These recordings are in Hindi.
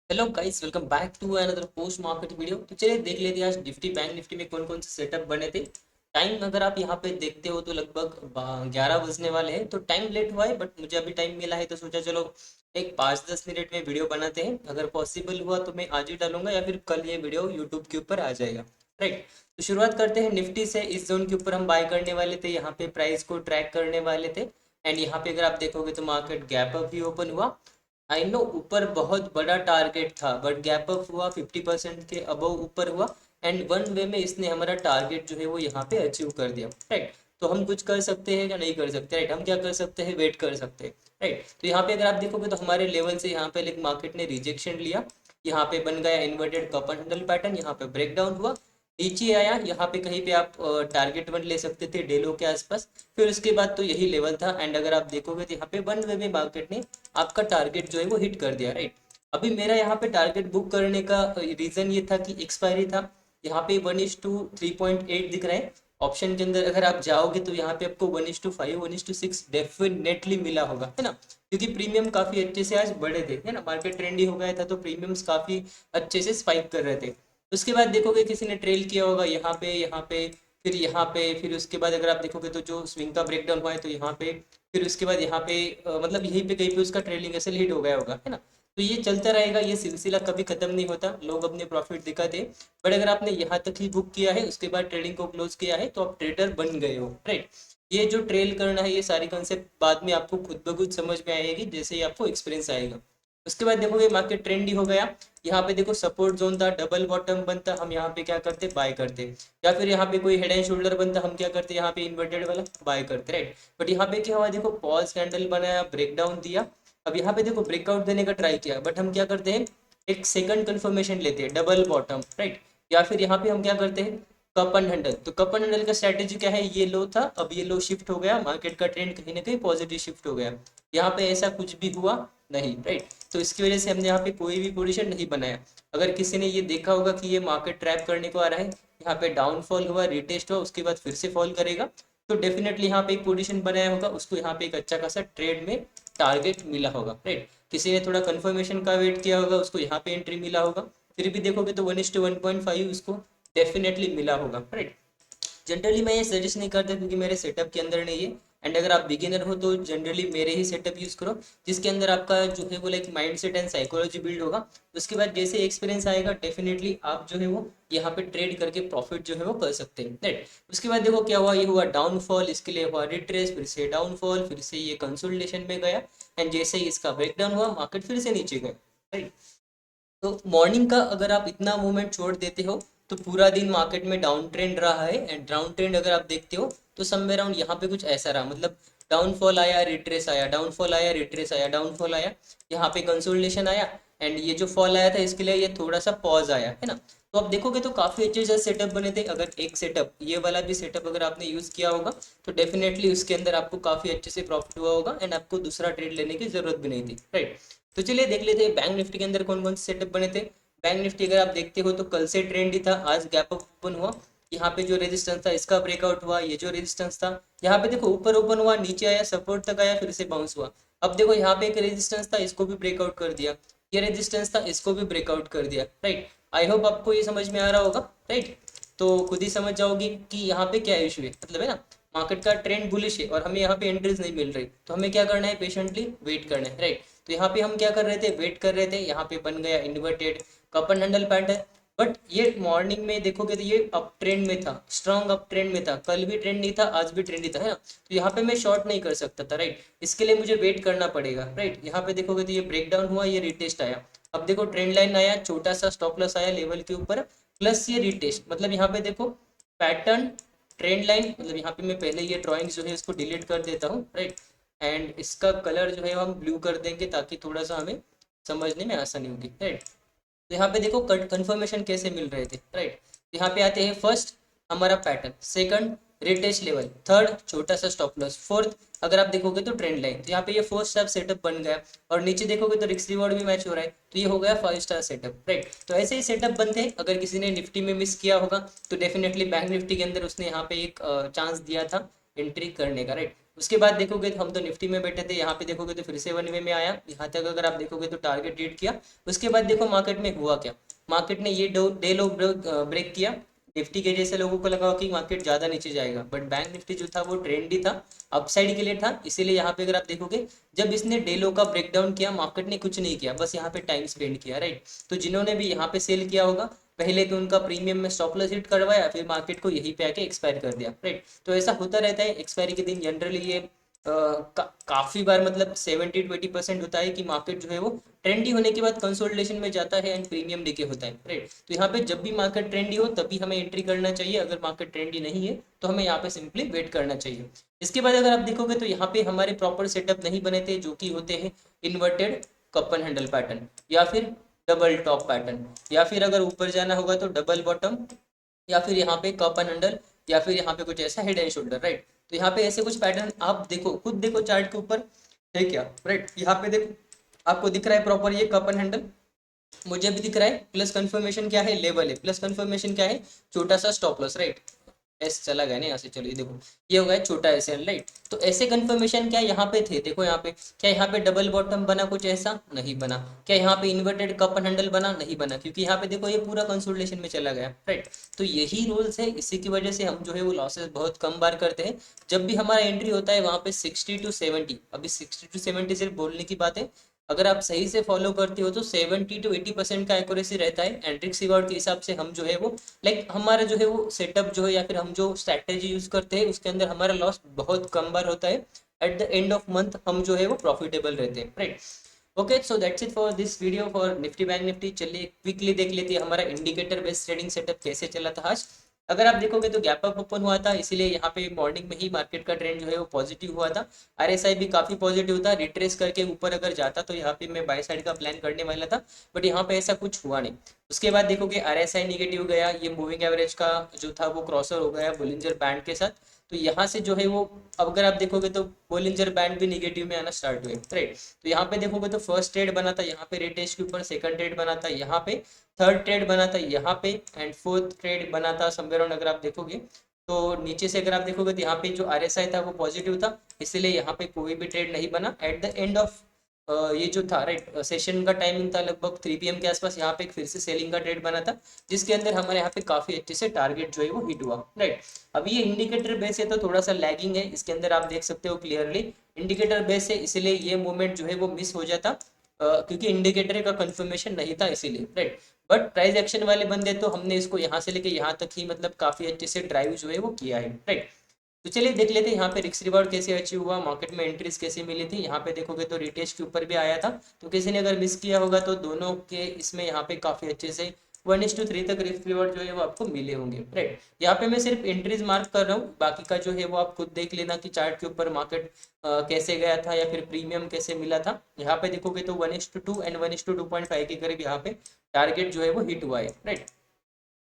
Hello guys, welcome back to another post market video. तो चलिए देख लेते हैं आज निफ्टी बैंक निफ्टी में कौन कौन से सेटअप बने थे। टाइम अगर आप यहाँ पे देखते हो तो लगभग 11 बजने वाले हैं। तो टाइम लेट हुआ है बट मुझे अभी टाइम मिला है तो सोचा चलो एक 5-10 मिनट में वीडियो बनाते हैं। अगर पॉसिबल हुआ तो मैं आज ही डालूंगा या फिर कल ये वीडियो यूट्यूब के ऊपर आ जाएगा। राइट। तो शुरुआत करते हैं निफ्टी से। इस जोन के ऊपर हम बाय करने वाले थे, यहाँ पे प्राइस को ट्रैक करने वाले थे। एंड यहाँ पे अगर आप देखोगे तो मार्केट गैप अप ही ओपन हुआ। आई नो ऊपर बहुत बड़ा टारगेट था बट गैप अप हुआ, 50% के अबव ऊपर हुआ। एंड वन वे में इसने हमारा टारगेट जो है वो यहाँ पे अचीव कर दिया। राइट। तो हम कुछ कर सकते हैं या नहीं कर सकते? राइट। हम क्या कर सकते हैं? वेट कर सकते हैं। राइट। तो यहाँ पे अगर आप देखोगे तो हमारे लेवल से यहाँ पे लाइक मार्केट ने रिजेक्शन लिया। यहाँ पे बन गया inverted cup and handle pattern, यहाँ पे ब्रेक डाउन हुआ, नीचे आया। यहाँ पे कहीं पे आप टारगेट वन ले सकते थे डेलो के आसपास। फिर उसके बाद तो यही लेवल था। एंड अगर आप देखोगे तो यहाँ पे वन वे में मार्केट ने आपका टारगेट जो है वो हिट कर दिया। राइट। अभी मेरा यहाँ पे टारगेट बुक करने का रीजन ये था कि एक्सपायरी था। यहाँ पे 1:3.8 दिख रहा है। ऑप्शन के अंदर अगर आप जाओगे तो यहाँ पे आपको 1:5 1:6 डेफिनेटली मिला होगा, है ना। क्योंकि प्रीमियम काफी अच्छे से आज बढ़े थे, है ना। मार्केट ट्रेंडी हो गया था तो प्रीमियम्स काफी अच्छे से स्पाइक कर रहे थे। उसके बाद देखोगे किसी ने ट्रेल किया होगा यहाँ पे फिर यहाँ पे, फिर उसके बाद अगर आप देखोगे तो जो स्विंग का ब्रेकडाउन हुआ है तो यहाँ पे, फिर उसके बाद यहाँ पे मतलब यहीं पे कहीं पे उसका ट्रेलिंग ऐसे हिट हो गया होगा, है ना। तो ये चलता रहेगा, ये सिलसिला कभी खत्म नहीं होता, लोग अपने प्रॉफिट दिखाते हैं। बट अगर आपने यहाँ तक ही बुक किया है उसके बाद ट्रेडिंग को क्लोज किया है तो आप ट्रेडर बन गए हो। राइट। ये जो ट्रेल करना है ये सारी कंसेप्ट बाद में आपको खुद ब खुद समझ में आएगी जैसे ही आपको एक्सपीरियंस आएगा। उसके बाद देखोगे मार्केट ट्रेंडी हो गया। यहाँ पे देखो सपोर्ट जोन था, डबल बॉटम बनता, हम यहाँ पे क्या करते? बाय करते। या फिर यहाँ पे कोई हेड एंड शोल्डर बनता, हम क्या करते? यहाँ पे इन्वर्टेड वाला बाय करते। राइट। बट यहाँ पे क्या हुआ? देखो पॉज कैंडल बनाया, ब्रेकडाउन दिया। अब यहाँ पे देखो ब्रेकआउट देने का ट्राई किया बट हम क्या करते हैं? एक सेकंड कंफर्मेशन लेते हैं, डबल बॉटम। राइट। या फिर यहाँ पे हम क्या करते हैं? Cup and handle. तो कप एंड हैंडल का स्ट्रेटेजी क्या है? ये लो था, अब ये लो शिफ्ट हो गया, मार्केट का ट्रेंड कहीं ना कहीं पॉजिटिव शिफ्ट हो गया। यहाँ पे ऐसा कुछ भी हुआ नहीं। राइट। तो इसकी वजह से हमने यहाँ पे कोई भी पोजीशन नहीं बनाया। अगर किसी ने ये देखा होगा कि ये मार्केट ट्रैप करने को आ रहा है, यहाँ पे डाउनफॉल हुआ, रिटेस्ट हुआ, उसके बाद फिर से फॉल करेगा, तो डेफिनेटली यहाँ पे एक पोजीशन बनाया होगा, उसको यहाँ पे एक अच्छा खासा ट्रेड में टारगेट मिला होगा। राइट। किसी ने थोड़ा कंफर्मेशन का वेट किया होगा, उसको यहाँ पे एंट्री मिला होगा। फिर भी देखोगे तो 1:1.5 उसको डेफिनेटली मिला होगा। राइट। जनरली मैं ये सजेस्ट नहीं करता क्योंकि मेरे सेटअप के अंदर नहीं है। एंड अगर आप बिगिनर हो तो जनरली मेरे ही सेटअप यूज़ करो, जिसके अंदर आपका जो है वो like mind set and psychology build होगा। उसके बाद जैसे एक्सपीरियंस आएगा डेफिनेटली आप जो है वो यहाँ पे ट्रेड करके प्रॉफिट जो है वो कर सकते हैं। राइट। उसके बाद देखो क्या हुआ, ये हुआ डाउनफॉल, इसके लिए हुआ रिट्रेस, फिर से डाउनफॉल, फिर से ये कंसोलिडेशन में गया। एंड जैसे ही इसका ब्रेकडाउन हुआ मार्केट फिर से नीचे गया। राइट। तो मॉर्निंग का अगर आप इतना मूवमेंट छोड़ देते हो तो पूरा दिन मार्केट में डाउन ट्रेंड रहा है। एंड डाउन ट्रेंड अगर आप देखते हो तो समवेयर अराउंड यहाँ पे कुछ ऐसा रहा, मतलब डाउनफॉल आया, रिट्रेस आया, डाउनफॉल आया, रिट्रेस आया, डाउनफॉल आया, यहाँ पे कंसोलिडेशन आया। एंड ये जो फॉल आया था इसके लिए ये थोड़ा सा पॉज आया, है ना। तो आप देखोगे तो काफी अच्छे से सेटअप बने थे। अगर एक सेटअप ये वाला भी सेटअप अगर आपने यूज किया होगा तो डेफिनेटली उसके अंदर आपको काफी अच्छे से प्रॉफिट हुआ होगा एंड आपको दूसरा ट्रेड लेने की जरूरत भी नहीं थी। राइट। तो चलिए देख लेते हैं बैंक निफ्टी के अंदर कौन कौन से सेटअप बने थे। बैंक निफ्टी अगर आप देखते हो तो कल से ट्रेंड ही था, आज गैप अप ओपन हुआ। यहाँ पे जो रेजिस्टेंस था इसका ब्रेकआउट हुआ, ये जो रेजिस्टेंस था यहाँ पे देखो ऊपर ओपन हुआ, नीचे आया, सपोर्ट तक आया, फिर से बाउंस हुआ। अब देखो यहाँ पे एक रेजिस्टेंस था, इसको भी ब्रेकआउट कर दिया, ये रेजिस्टेंस था, इसको भी ब्रेकआउट कर दिया। राइट। आई होप आपको ये समझ में आ रहा होगा। राइट। तो खुद ही समझ जाओगे कि यहाँ पे क्या इशू है, मतलब है ना। मार्केट का ट्रेंड बुलिश है और हमें यहाँ पे एंट्रीज नहीं मिल रही, तो हमें क्या करना है? पेशेंटली वेट करना है। राइट। तो यहाँ पे हम क्या कर रहे थे? वेट कर रहे थे। यहाँ पे बन गया inverted cup and handle pattern. But ये मॉर्निंग में देखोगे तो ये अप ट्रेंड में था, स्ट्रॉन्ग अप ट्रेंड में था, कल भी ट्रेंड नहीं था, आज भी ट्रेंड नहीं था, है ना। तो यहाँ पे मैं शॉर्ट नहीं कर सकता था। राइट। इसके लिए मुझे वेट करना पड़ेगा। राइट। यहाँ पे देखोगे तो ये ब्रेक डाउन हुआ, ये रिटेस्ट आया। अब देखो ट्रेंड लाइन आया, छोटा सा स्टॉप लॉस आया लेवल के ऊपर, प्लस ये रिटेस्ट, मतलब यहाँ पे देखो पैटर्न, ट्रेंड लाइन, मतलब यहाँ पे मैं पहले ये ड्राइंग जो है इसको डिलीट कर देता हूँ। राइट। एंड इसका कलर जो है हम ब्लू कर देंगे ताकि थोड़ा सा हमें समझने में आसानी होगी। राइट। तो यहाँ पे देखो कट कंफर्मेशन कैसे मिल रहे थे। राइट। यहाँ पे आते हैं फर्स्ट हमारा pattern, second retest level, third छोटा सा स्टॉप लॉस, फोर्थ अगर आप देखोगे तो ट्रेंड लाइन। तो यहाँ पे ये 4 स्टार सेटअप बन गया और नीचे देखोगे तो रिस्क रिवॉर्ड भी मैच हो रहा है, तो ये हो गया 5 स्टार सेटअप। राइट। तो ऐसे ही सेटअप बनते हैं। अगर किसी ने निफ्टी में मिस किया होगा तो डेफिनेटली बैंक निफ्टी के अंदर उसने यहाँ पे एक चांस दिया था एंट्री करने का। राइट। उसके बाद देखोगे तो हम तो निफ्टी में बैठे थे, यहाँ पे देखोगे तो फिर से 1 वे में आया, यहाँ तक अगर आप देखोगे तो टारगेट रीड किया। उसके बाद देखो मार्केट में हुआ क्या, मार्केट ने ये डे लो ब्रेक किया। निफ्टी के जैसे लोगों को लगा कि मार्केट ज्यादा नीचे जाएगा, बट बैंक निफ्टी जो था वो ट्रेंडी था, अपसाइड के लिए था, इसीलिए यहाँ पे अगर आप देखोगे जब इसने डे लो का ब्रेकडाउन किया, मार्केट ने कुछ नहीं किया, बस यहाँ पे टाइम स्पेंड किया, राइट। तो जिन्होंने भी यहाँ पे सेल किया होगा, पहले तो उनका प्रीमियम में स्टॉप लॉस हिट करवाया, फिर मार्केट को यहीं पे आके एक्सपायर कर दिया, राइट। तो ऐसा होता रहता है एक्सपायरी के दिन जनरली, ये काफी बार मतलब 70-20% होता है कि मार्केट जो है वो ट्रेंडी होने के बाद कंसोलिडेशन में जाता है एंड प्रीमियम लेके होता है, राइट। तो यहाँ पे जब भी मार्केट ट्रेंडी हो तभी हमें एंट्री करना चाहिए, अगर मार्केट ट्रेंडी नहीं है तो हमें यहाँ पे सिंपली वेट करना चाहिए। इसके बाद अगर आप देखोगे तो यहाँ पे हमारे प्रॉपर सेटअप नहीं बने थे, जो कि होते हैं inverted cup and handle pattern, या फिर डबल टॉप पैटर्न, या फिर अगर ऊपर जाना होगा तो डबल बॉटम, या फिर यहाँ पे कप एंड हैंडल, या फिर यहाँ पे कुछ ऐसा हेड एंड शोल्डर, राइट। तो यहाँ पे ऐसे कुछ पैटर्न आप देखो, खुद देखो चार्ट के ऊपर है क्या, राइट। यहाँ पे देखो आपको दिख रहा है प्रॉपर ये कप एंड हैंडल, मुझे भी दिख रहा है, प्लस कंफर्मेशन क्या है, लेवल है, प्लस कंफर्मेशन क्या है, छोटा सा स्टॉप लॉस, राइट। एस चला गया ना यहाँ से, चलो ये देखो ये हो गया छोटा एस एल, राइट। तो ऐसे कंफर्मेशन क्या यहाँ पे थे, देखो यहाँ पे क्या, यहाँ पे डबल बॉटम बना, कुछ ऐसा नहीं बना, क्या यहाँ पे इन्वर्टेड कप एंड हैंडल बना, नहीं बना, क्योंकि यहाँ पे देखो ये पूरा कंसोलिडेशन में चला गया, राइट। तो यही रूल्स है, इसी की वजह से हम जो है वो लॉसेस बहुत कम बार करते हैं। जब भी हमारा एंट्री होता है वहां पे 60 to 70, अभी 60 to 70 सिर्फ बोलने की बात है, अगर आप सही से फॉलो करते हो तो 70 to 80% का एक्यूरेसी रहता है, एंड ट्रिक्स रिवॉर्ड के हिसाब से हम जो है वो हमारा जो है वो सेटअप जो है, या फिर हम जो स्ट्रैटेजी यूज करते हैं उसके अंदर हमारा लॉस बहुत कम बार होता है, at the end of month हम जो है वो प्रॉफिटेबल रहते हैं, right. Okay, so that's it for this video for Nifty bank Nifty. चलिए क्विकली देख लेते हैं हमारा इंडिकेटर बेस्ड ट्रेडिंग सेटअप कैसे चला था आज। अगर आप देखोगे तो गैप अप ओपन हुआ था, इसीलिए यहाँ पे मॉर्निंग में ही मार्केट का ट्रेंड जो है वो पॉजिटिव हुआ था। आरएसआई भी काफी पॉजिटिव था, रिट्रेस करके ऊपर अगर जाता तो यहाँ पे मैं बाय साइड का प्लान करने वाला था, बट यहाँ पे ऐसा कुछ हुआ नहीं। उसके बाद देखोगे आरएसआई निगेटिव गया, ये मूविंग एवरेज का जो था वो क्रॉसर हो गया बोलिंजर बैंड के साथ। तो यहाँ से जो है वो, अब अगर आप देखोगे तो बोलिंजर बैंड भी निगेटिव में आना स्टार्ट हुए, राइट। तो यहाँ पे देखोगे तो फर्स्ट ट्रेड बना था यहाँ पे रेटेज के ऊपर, सेकंड ट्रेड बना था यहाँ पे, थर्ड ट्रेड बना था यहाँ पे, एंड फोर्थ ट्रेड बना था समवेयर अराउंड, अगर आप देखोगे तो नीचे से अगर आप देखोगे तो यहाँ पे जो आरएसआई था वो पॉजिटिव था, इसलिए यहाँ पे कोई भी ट्रेड नहीं बना। एट द एंड ऑफ ये जो था, राइट, सेशन का टाइमिंग था लगभग 3 PM के आसपास, यहाँ पे एक फिर से सेलिंग का ट्रेड बना था, जिसके अंदर हमारे यहाँ पे काफी अच्छे से टारगेट जो है वो हिट हुआ, राइट। अब ये इंडिकेटर बेस है तो थोड़ा सा लैगिंग है, इसके अंदर आप देख सकते हो क्लियरली इंडिकेटर बेस है, इसलिए ये मूवमेंट जो है वो मिस हो जाता, क्योंकि इंडिकेटर का कंफर्मेशन नहीं था इसीलिए, राइट। बट प्राइस एक्शन वाले बंदे तो हमने इसको यहाँ से लेके यहाँ तक ही मतलब काफी अच्छे से ड्राइव जो है वो किया है, राइट। तो चलिए देख लेते हैं यहाँ पे रिस्क रिवॉर्ड कैसे अचीव हुआ, मार्केट में एंट्रीज कैसे मिली थी। यहाँ पे देखोगे तो रिटेज के ऊपर भी आया था, तो किसी ने अगर मिस किया होगा तो दोनों के इसमें यहाँ पे काफी अच्छे से 1:3 तक रिस्क रिवॉर्ड जो है वो आपको मिले होंगे, राइट। यहाँ पे मैं सिर्फ एंट्रीज मार्क कर रहा हूँ, बाकी का जो है वो आप खुद देख लेना कि चार्ट के ऊपर मार्केट कैसे गया था या फिर प्रीमियम कैसे मिला था। यहाँ पे देखोगे तो 1:2 एंड 1:2.5 के करीब यहाँ पे टारगेट जो है वो हिट हुआ है, राइट।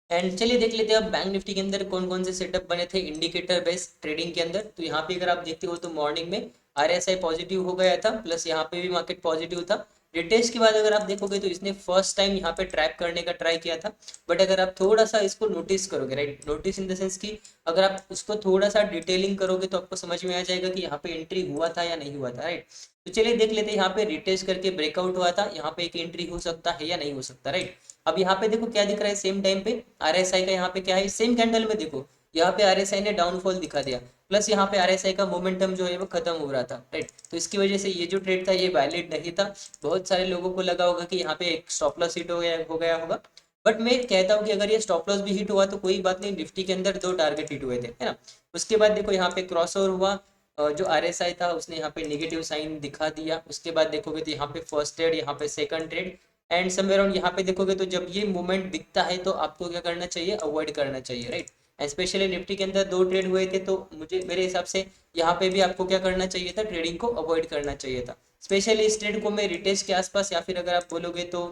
एंड चलिए देख लेते हैं अब बैंक निफ्टी के अंदर कौन कौन से सेटअप बने थे इंडिकेटर बेस्ड ट्रेडिंग के अंदर। तो यहाँ पे अगर आप देखते हो तो मॉर्निंग में आरएसआई पॉजिटिव हो गया था, प्लस यहाँ पे भी मार्केट पॉजिटिव था। रिटेस्ट के बाद अगर आप देखोगे तो इसने फर्स्ट टाइम यहाँ पे ट्रैप करने का ट्राई किया था, बट अगर आप थोड़ा सा इसको नोटिस करोगे, right, notice in the sense कि अगर आप उसको थोड़ा सा डिटेलिंग करोगे तो आपको समझ में आ जाएगा कि यहाँ पे एंट्री हुआ था या नहीं हुआ था, राइट। तो चलिए देख लेते हैं यहाँ पे रिटेस्ट करके ब्रेकआउट हुआ था, यहाँ पे एक एंट्री हो सकता है या नहीं हो सकता, राइट। अब यहाँ पे देखो क्या दिख रहा है, सेम टाइम पे आरएसआई का यहाँ पे क्या है, सेम कैंडल में देखो यहाँ पे आरएसआई ने डाउनफॉल दिखा दिया, प्लस यहाँ पे आरएसआई का मोमेंटम जो है वो खत्म हो रहा था, राइट। तो इसकी वजह से ये जो ट्रेड था ये वैलिड नहीं था। बहुत सारे लोगों को लगा होगा कि यहाँ पे एक स्टॉप लॉस हिट हो गया होगा, बट मैं कहता हूँ कि अगर ये स्टॉप लॉस भी हिट हुआ तो कोई बात नहीं, निफ्टी के अंदर 2 टारगेट हिट हुए थे, है ना। उसके बाद देखो यहाँ पे क्रॉस ओवर हुआ, जो आरएसआई था उसने यहाँ पे नेगेटिव साइन दिखा दिया। उसके बाद देखोगे तो यहाँ पे फर्स्ट ट्रेड, यहाँ पे second trade, and somewhere around यहाँ पे देखोगे तो जब ये मूवमेंट दिखता है तो आपको क्या करना चाहिए, अवॉइड करना चाहिए, राइट। स्पेशली निफ्टी के अंदर 2 ट्रेड हुए थे, तो मुझे मेरे हिसाब से यहाँ पे भी आपको क्या करना चाहिए था, ट्रेडिंग को अवॉइड करना चाहिए था। स्पेशली इस ट्रेड को मैं रिटेज के आसपास, या फिर अगर आप बोलोगे तो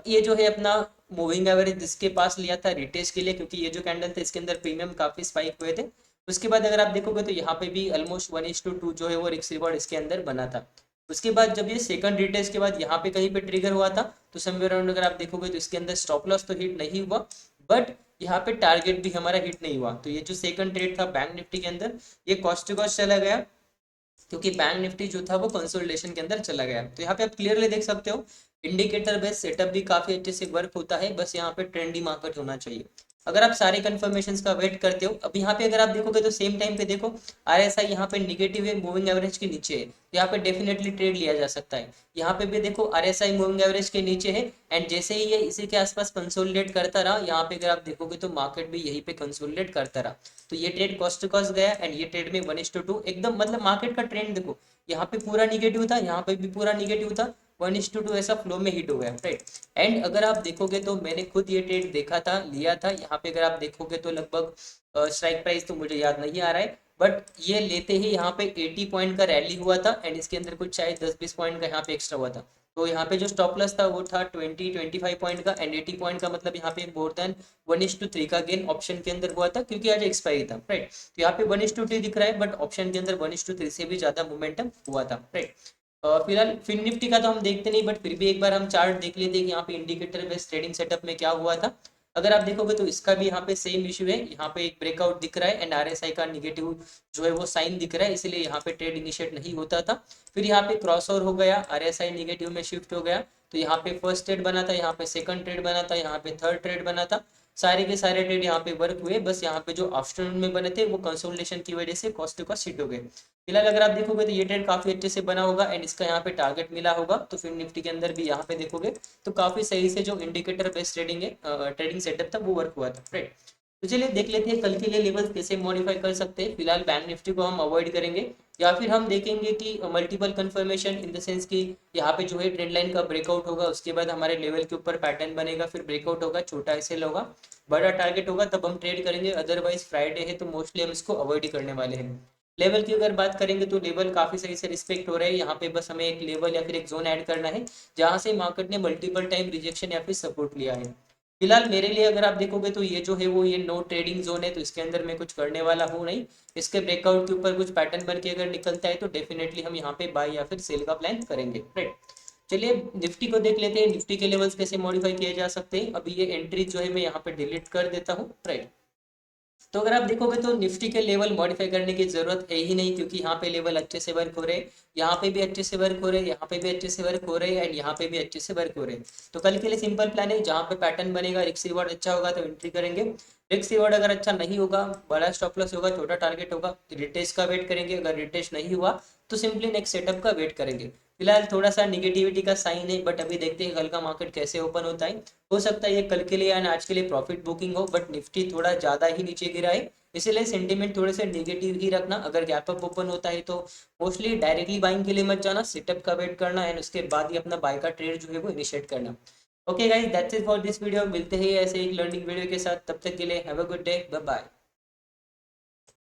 ये जो है अपना मूविंग एवरेज जिसके पास लिया था रिटेज के लिए, क्योंकि ये जो कैंडल थे इसके अंदर प्रीमियम काफी स्पाइक हुए थे। उसके बाद अगर आप देखोगे तो यहाँ पे भी ऑलमोस्ट 1:2 जो है वो रिस्क रिवॉर्ड इसके अंदर बना था। उसके बाद जब ये सेकंड रिटेस्ट के बाद यहाँ पे कहीं पे ट्रिगर हुआ था, तो समवेयर अराउंड अगर आप देखोगे तो इसके अंदर स्टॉप लॉस तो हिट नहीं हुआ, बट यहाँ पे टारगेट भी हमारा हिट नहीं हुआ। तो ये जो सेकंड ट्रेड था बैंक निफ्टी के अंदर, ये कॉस्ट टू कॉस्ट चला गया, क्योंकि बैंक निफ्टी जो था वो कंसोलिडेशन के अंदर चला गया। तो यहाँ पे आप क्लियरली देख सकते हो इंडिकेटर बेस्ड सेटअप भी काफी अच्छे से वर्क होता है, बस यहाँ पे ट्रेंडी मार्केट होना चाहिए। अगर आप सारे कंफर्मेशन का वेट करते हो, अब यहाँ पे अगर आप देखोगे तो सेम टाइम पे देखो आरएसआई यहाँ पे निगेटिव है, मूविंग एवरेज के नीचे है, यहाँ पे डेफिनेटली ट्रेड लिया जा सकता है। यहाँ पे भी देखो आरएसआई मूविंग एवरेज के नीचे है, एंड जैसे ही ये इसी के आसपास कंसोलिडेट करता रहा, यहाँ पे अगर आप देखोगे तो मार्केट भी यहीं पे कंसोलिडेट करता रहा। तो ये ट्रेड कॉस्ट टू कॉस्ट गया, एंड ये ट्रेड में 1:2 एकदम, मतलब मार्केट का ट्रेंड देखो, यहाँ पे पूरा निगेटिव था, यहाँ पे भी पूरा निगेटिव था, 1:2 ऐसा फ्लो में हिट हो गया, राइट। एंड अगर आप देखोगे तो मैंने खुद ये ट्रेड देखा था, लिया था, यहाँ पे अगर आप देखोगे तो लगभग स्ट्राइक प्राइस तो मुझे याद नहीं आ रहा है, बट ये लेते ही यहाँ पे 80 पॉइंट का रैली हुआ था, एंड इसके अंदर कुछ शायद 10-20 पॉइंट का यहाँ पे एक्स्ट्रा हुआ था। तो यहाँ पे जो स्टॉप लॉस था वो था 20-25 पॉइंट का, एंड 80 पॉइंट का, मतलब यहाँ पे मोर देन 1:3 का गेन ऑप्शन के अंदर हुआ था, क्योंकि आज एक्सपायरी था, राइट। तो यहाँ पे 1:2 दिख रहा है, बट ऑप्शन के अंदर 1:3 से भी ज्यादा मोमेंटम हुआ था, राइट। फिलहाल फिन निफ्टी का तो हम देखते नहीं, बट फिर भी एक बार हम चार्ट देख लेते हैं कि यहाँ पे इंडिकेटर बेस्ड ट्रेडिंग सेटअप में क्या हुआ था। अगर आप देखोगे तो इसका भी यहाँ पे सेम इशू है, यहाँ पे एक ब्रेकआउट दिख रहा है, एंड आरएसआई का निगेटिव जो है वो साइन दिख रहा है, इसलिए यहाँ पे ट्रेड इनिशिएट नहीं होता था। फिर यहाँ पे क्रॉस ओवर हो गया, आरएसआई निगेटिव में शिफ्ट हो गया, तो यहाँ पे फर्स्ट ट्रेड बना था, यहाँ पे सेकंड ट्रेड बना था, यहाँ पे थर्ड ट्रेड बना था, सारे के सारे ट्रेड यहाँ पे वर्क हुए, बस यहाँ पे जो आफ्टरनून में बने थे वो कंसोलिडेशन की वजह से कॉस्ट टू कॉस्ट हिट हो गए। फिलहाल अगर आप देखोगे तो ये ट्रेड काफी अच्छे से बना होगा, एंड इसका यहाँ पे टारगेट मिला होगा, तो फिर निफ्टी के अंदर भी यहाँ पे देखोगे तो काफी सही से जो इंडिकेटर बेस्ड ट्रेडिंग है, ट्रेडिंग सेटअप था वो वर्क हुआ था, राइट। तो चलिए देख लेते हैं कल के लिए लेवल्स कैसे मॉडिफाई कर सकते हैं। फिलहाल बैंक निफ्टी को हम अवॉइड करेंगे, या फिर हम देखेंगे कि multiple confirmation in the sense कि यहाँ पे जो है ट्रेंड लाइन का ब्रेकआउट होगा, उसके बाद हमारे लेवल के ऊपर पैटर्न बनेगा, फिर ब्रेकआउट होगा, छोटा एसएल होगा, बड़ा टारगेट होगा, तब हम ट्रेड करेंगे, अदरवाइज फ्राइडे है तो मोस्टली हम इसको अवॉइड ही करने वाले हैं। लेवल की अगर बात करेंगे तो लेवल काफी सही से रिस्पेक्ट हो रहा है, यहाँ पे बस हमें एक लेवल या फिर एक जोन ऐड करना है जहां से मार्केट ने मल्टीपल टाइम रिजेक्शन या फिर सपोर्ट लिया है। फिलहाल मेरे लिए अगर आप देखोगे तो ये जो है वो ये नो ट्रेडिंग जोन है, तो इसके अंदर मैं कुछ करने वाला हूँ नहीं। इसके ब्रेकआउट के ऊपर कुछ पैटर्न बन के अगर निकलता है तो डेफिनेटली हम यहाँ पे बाय या फिर सेल का प्लान करेंगे, राइट। चलिए निफ्टी को देख लेते हैं, निफ्टी के लेवल्स कैसे मॉडिफाई किए जा सकते हैं। अभी ये एंट्री जो है मैं यहाँ पे डिलीट कर देता हूँ, राइट। तो अगर आप देखोगे तो निफ्टी के लेवल मॉडिफाई करने की जरूरत है ही नहीं, क्योंकि यहाँ पे लेवल अच्छे से वर्क हो रहे हैं, यहाँ पे भी अच्छे से वर्क हो रहे हैं, यहाँ पे भी अच्छे से वर्क हो रहे हैं, एंड यहाँ पे भी अच्छे से वर्क हो रहे हैं। तो कल के लिए सिंपल प्लान है, जहाँ पे पैटर्न बनेगा, रिस्क रिवॉर्ड अच्छा होगा तो एंट्री करेंगे, रिस्क रिवॉर्ड अगर अच्छा नहीं होगा, बड़ा स्टॉप लॉस होगा, छोटा टारगेट होगा, तो रिटेस्ट का वेट करेंगे, अगर रिटेस्ट नहीं हुआ तो सिंपली नेक्स्ट सेटअप का वेट करेंगे। फिलहाल थोड़ा सा निगेटिविटी का साइन है, बट अभी देखते हैं कल का मार्केट कैसे ओपन होता है। हो सकता है ये कल के लिए या आज के लिए प्रॉफिट बुकिंग हो, बट निफ्टी थोड़ा ज्यादा ही नीचे गिरा है, इसीलिए सेंटीमेंट थोड़े से नेगेटिव ही रखना। अगर गैप अप ओपन होता है तो मोस्टली डायरेक्टली बाइंग के लिए मत जाना, सेटअप का वेट करना, एंड उसके बाद ही अपना बाय का ट्रेड जो है वो इनिशिएट करना। Okay guys, that's it for this video. मिलते हैं ऐसे एक लर्निंग वीडियो के साथ, तब तक के लिए have a good day, bye bye.